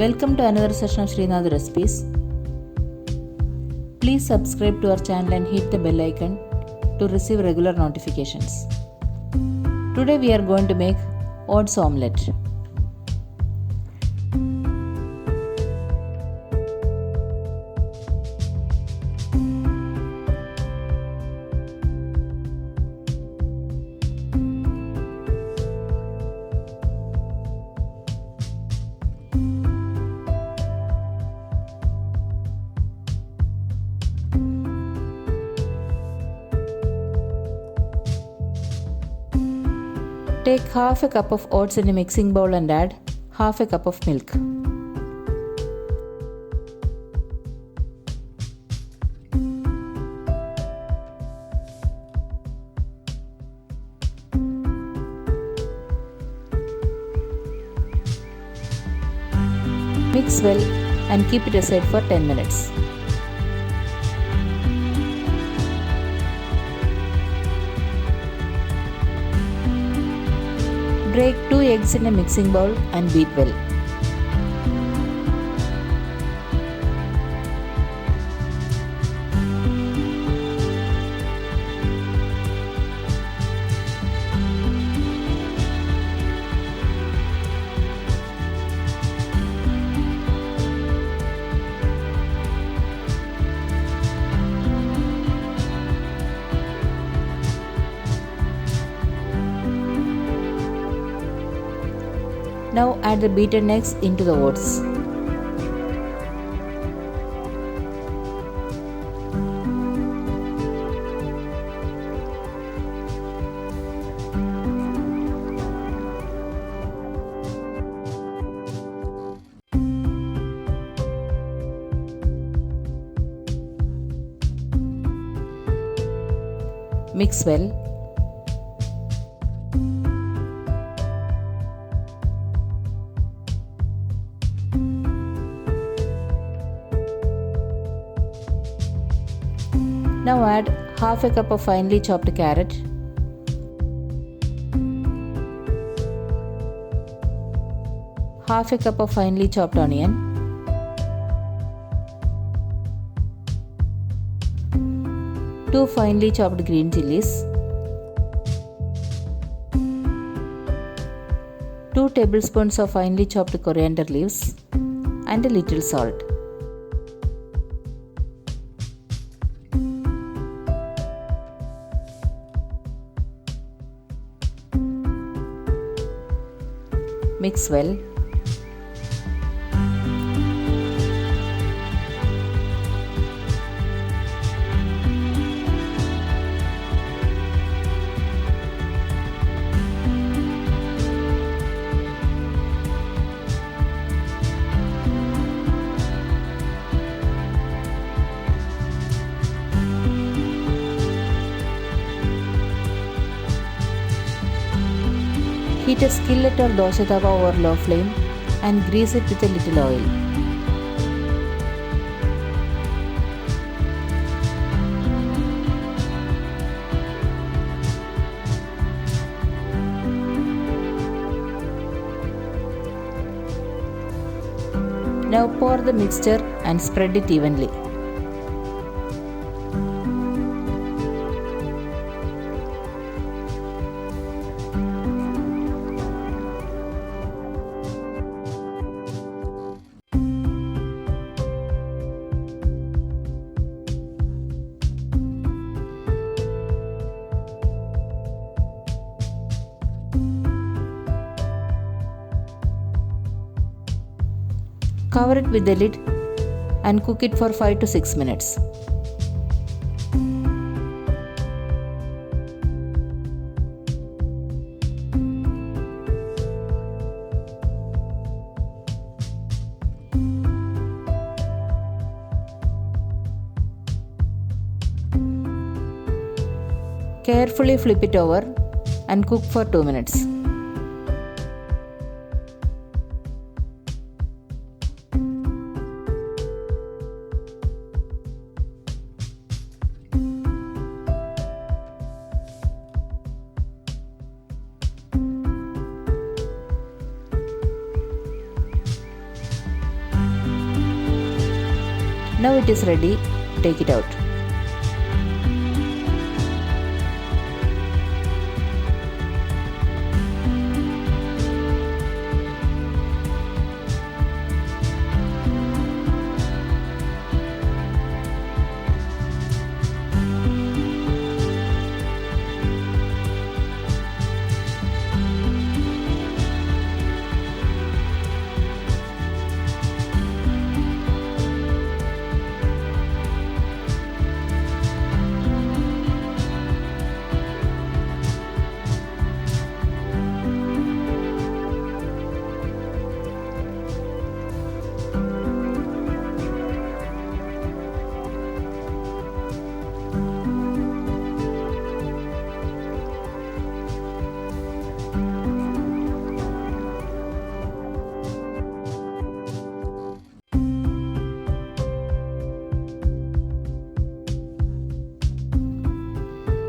Welcome to another session of Sreenath recipes. Please subscribe to our channel and hit the bell icon to receive regular notifications. Today we are going to make oats omelette. Take half a cup of oats in a mixing bowl and add half a cup of milk. Mix well and keep it aside for 10 minutes. Break 2 eggs in a mixing bowl and beat well. Now add the beaten eggs into the oats. Mix well. Now add half a cup of finely chopped carrot, half a cup of finely chopped onion, 2 finely chopped green chillies, 2 tablespoons of finely chopped coriander leaves, and a little salt. Mix well. Heat a skillet or dosa tawa over low flame and grease it with a little oil. Now pour the mixture and spread it evenly. Cover it with the lid and cook it for 5 to 6 minutes. Carefully flip it over and cook for 2 minutes. Now it is ready. Take it out.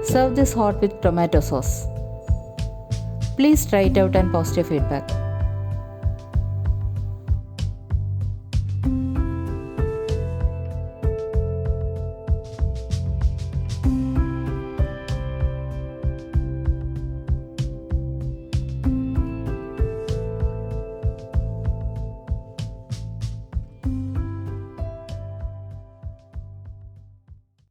Serve this hot with tomato sauce. Please try it out and post your feedback.